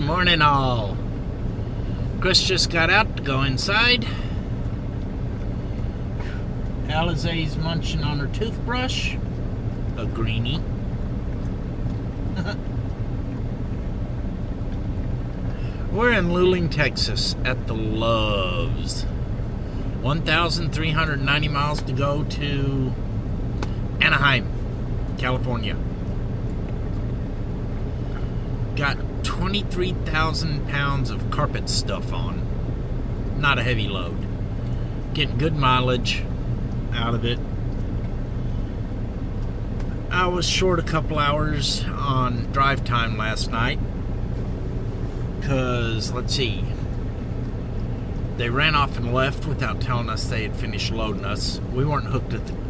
morning, all. Chris just got out to go inside. Alizé's munching on her toothbrush. A greenie. We're in Luling, Texas at the Loves. 1,390 miles to go to Anaheim, California. Got 23,000 pounds of carpet stuff on. Not a heavy load. Getting good mileage out of it. I was short a couple hours on drive time last night. Because, let's see, they ran off and left without telling us they had finished loading us. We weren't hooked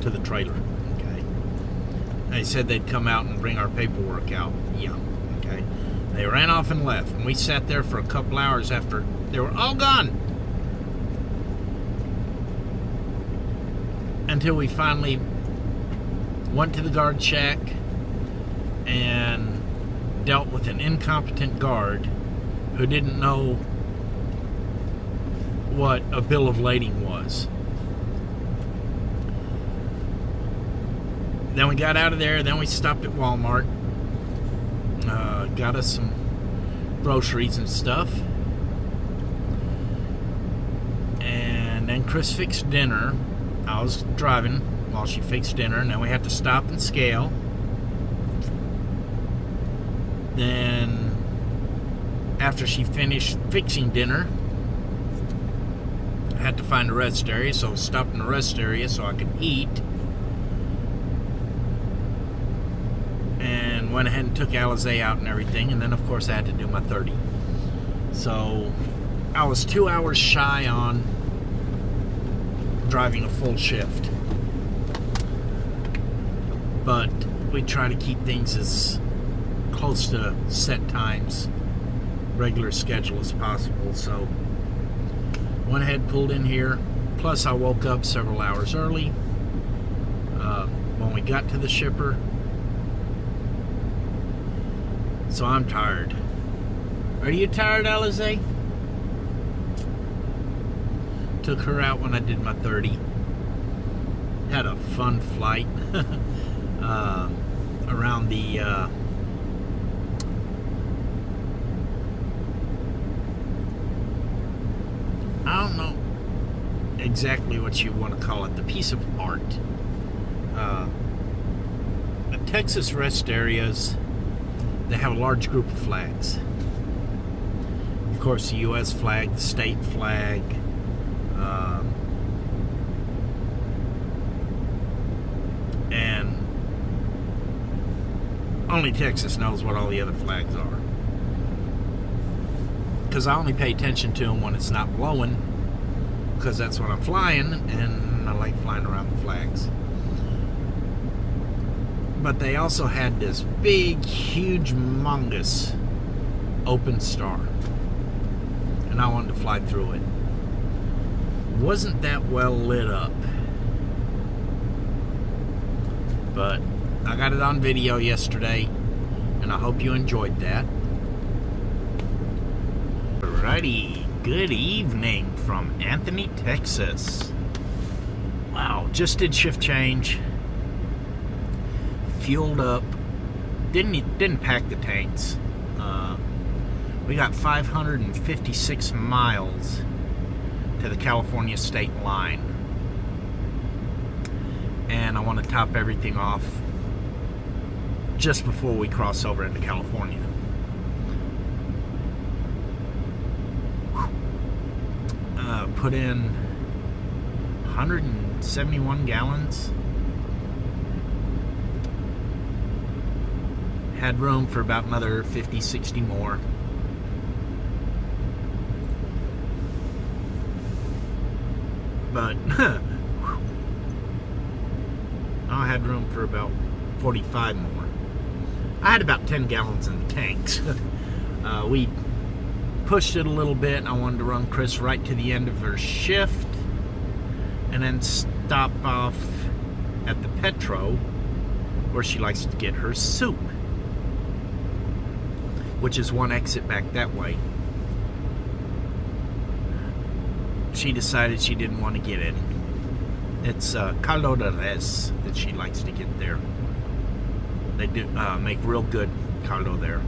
to the trailer. Okay. They said they'd come out and bring our paperwork out. Yeah. Okay. They ran off and left, and we sat there for a couple hours after they were all gone. Until we finally went to the guard shack and dealt with an incompetent guard who didn't know what a bill of lading was. Then we got out of there, then we stopped at Walmart, got us some groceries and stuff, and then Chris fixed dinner. I was driving while she fixed dinner, and then we had to stop and scale. Then after she finished fixing dinner, I had to find a rest area, so I stopped in the rest area so I could eat. And went ahead and took Alizé out and everything, and then of course I had to do my 30. So I was 2 hours shy on driving a full shift. But we try to keep things as close to set times, regular schedule as possible. So went ahead, pulled in here. Plus I woke up several hours early when we got to the shipper. So I'm tired. Are you tired, Alizé? Took her out when I did my 30. Had a fun flight around the I don't know exactly what you want to call it, the piece of art. The Texas rest areas, they have a large group of flags. Of course, the U.S. flag, the state flag, and only Texas knows what all the other flags are. Because I only pay attention to them when it's not blowing, because that's when I'm flying, and I like flying around the flags. But they also had this big, huge, humongous open star, and I wanted to fly through it. Wasn't that well lit up, but I got it on video yesterday, and I hope you enjoyed that. Alrighty, good evening from Anthony, Texas. Wow, just did shift change. Fueled up. Didn't pack the tanks. We got 556 miles to the California state line, and I want to top everything off just before we cross over into California. Put in 171 gallons. Had room for about another 50, 60 more. But I had room for about 45 more. I had about 10 gallons in the tanks. We pushed it a little bit. I wanted to run Chris right to the end of her shift and then stop off at the Petro where she likes to get her soup. which is one exit back that way, she decided she didn't want to get any. It's caldo de res that she likes to get there. They do make real good caldo there.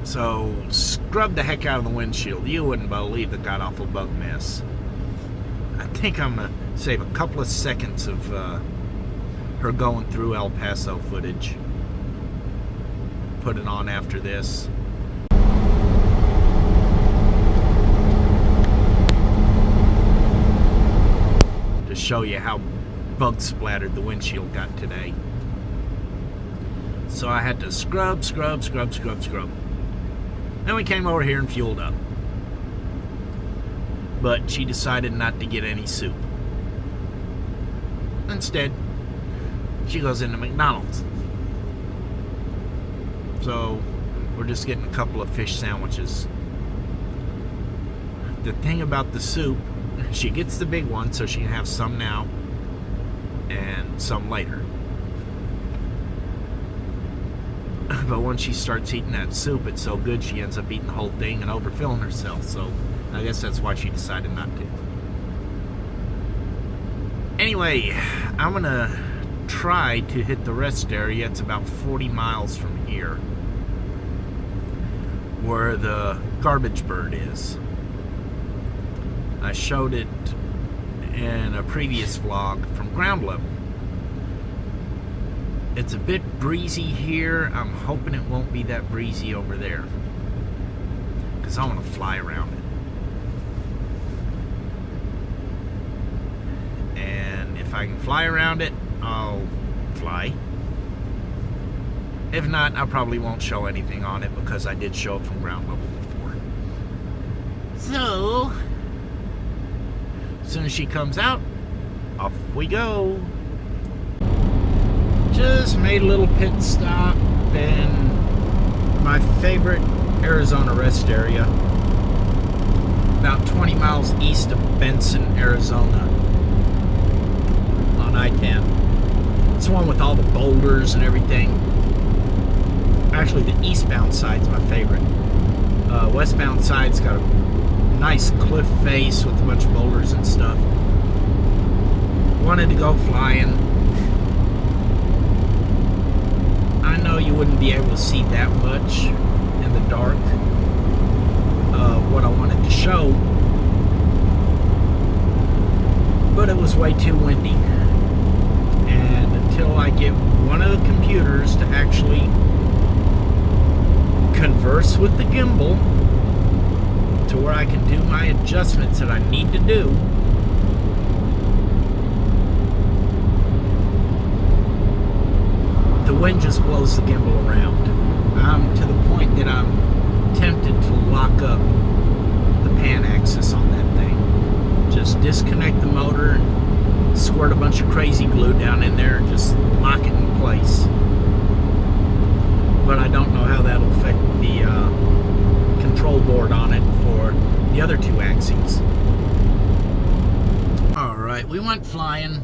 So, scrub the heck out of the windshield. You wouldn't believe the god-awful bug mess. I think I'm going to save a couple of seconds of her going through El Paso footage. Put it on after this. To show you how bug splattered the windshield got today. So I had to scrub. Then we came over here and fueled up. But she decided not to get any soup. Instead, she goes into McDonald's. So, we're just getting a couple of fish sandwiches. The thing about the soup, she gets the big one so she can have some now and some later. But once she starts eating that soup, it's so good she ends up eating the whole thing and overfilling herself. So I guess that's why she decided not to. Anyway, I'm going to try to hit the rest area. It's about 40 miles from here, where the garbage bird is. I showed it in a previous vlog from ground level. It's a bit breezy here. I'm hoping it won't be that breezy over there, because I want to fly around it. And if I can fly around it, I'll fly. If not, I probably won't show anything on it, because I did show it from ground level before. So, as soon as she comes out, off we go. Just made a little pit stop in my favorite Arizona rest area, about 20 miles east of Benson, Arizona, on I-10. It's the one with all the boulders and everything. Actually, the eastbound side's my favorite. Westbound side's got a nice cliff face with a bunch of boulders and stuff. Wanted to go flying. I know you wouldn't be able to see that much in the dark of what I wanted to show, but it was way too windy. And until I get one of the computers to actually converse with the gimbal to where I can do my adjustments that I need to do, the wind just blows the gimbal around. I'm to the point that I'm tempted to lock up the pan axis on that thing. Just disconnect the motor and squirt a bunch of crazy glue down in there and just lock it in place. But I don't know how that'll affect the control board on it for the other two axes. Alright, we went flying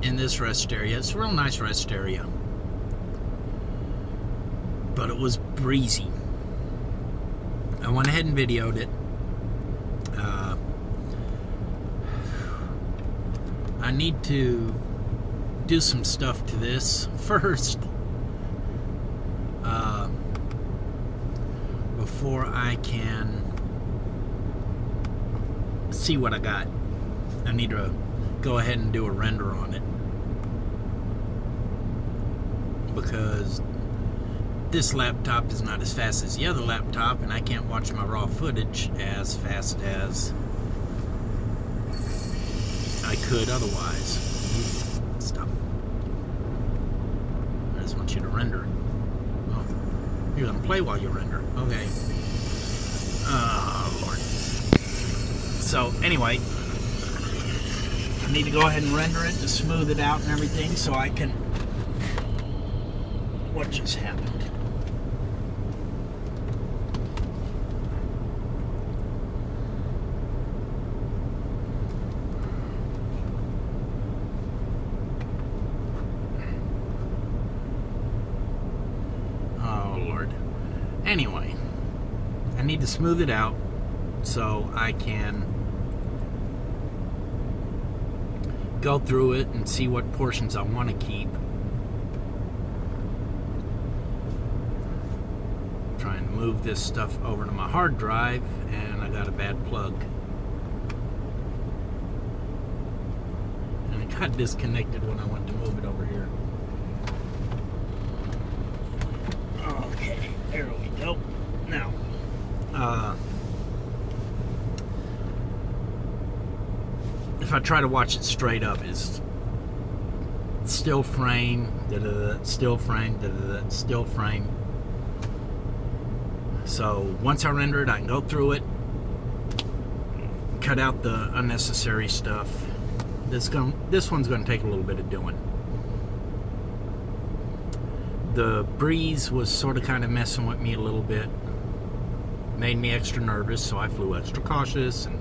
in this rest area. It's a real nice rest area, but it was breezy. I went ahead and videoed it. I need to do some stuff to this first before I can see what I got. I need to go ahead and do a render on it, because this laptop is not as fast as the other laptop, and I can't watch my raw footage as fast as I could otherwise. Stop. I just want you to render. Oh, you're gonna play while you render. Okay. Oh, Lord. So, anyway, I need to go ahead and render it to smooth it out and everything so I can... What just happened? to smooth it out so I can go through it and see what portions I want to keep. Trying to move this stuff over to my hard drive, and I got a bad plug. And it got disconnected when I went to move it over here. Okay, there we go. Now, if I try to watch it straight up, is still frame, still frame, still frame. So once I render it, I can go through it, cut out the unnecessary stuff. This one's going to take a little bit of doing. The breeze was sort of kind of messing with me a little bit. Made me extra nervous, so I flew extra cautious and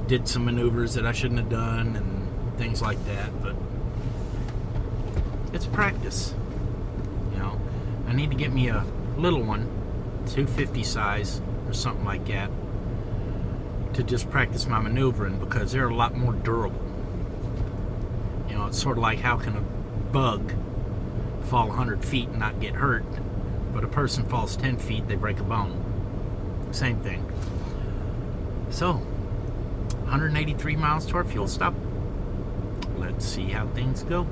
did some maneuvers that I shouldn't have done and things like that. But it's practice. You know, I need to get me a little one, 250 size or something like that, to just practice my maneuvering, because they're a lot more durable. You know, it's sort of like, how can a bug fall 100 feet and not get hurt, but a person falls 10 feet, they break a bone? Same thing. So 183 miles to our fuel stop. Let's see how things go.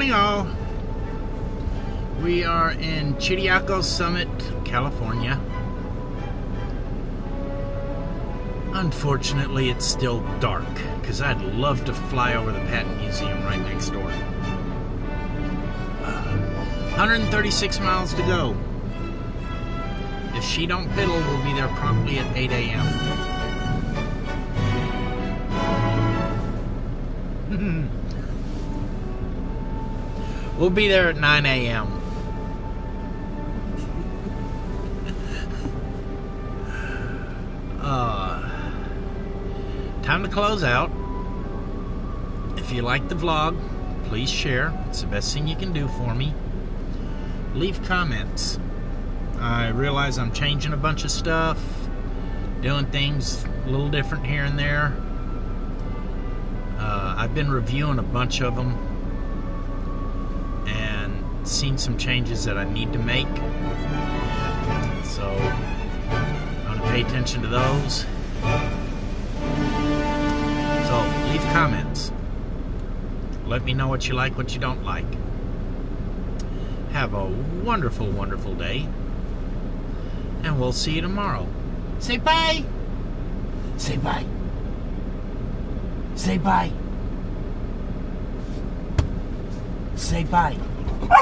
morning, all. We are in Chiriaco Summit, California. Unfortunately, it's still dark, because I'd love to fly over the Patent Museum right next door. 136 miles to go. If she don't piddle, we'll be there promptly at 8 a.m. We'll be there at 9 a.m. Time to close out. If you like the vlog, please share. It's the best thing you can do for me. Leave comments. I realize I'm changing a bunch of stuff, doing things a little different here and there. I've been reviewing a bunch of them and seen some changes that I need to make. So I'm going to pay attention to those. So leave comments. Let me know what you like, what you don't like. Have a wonderful, wonderful day. And we'll see you tomorrow. Say bye. Say bye. Say bye. Say bye.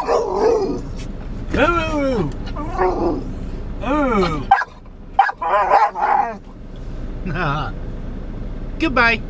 Ooh. Ooh. Goodbye.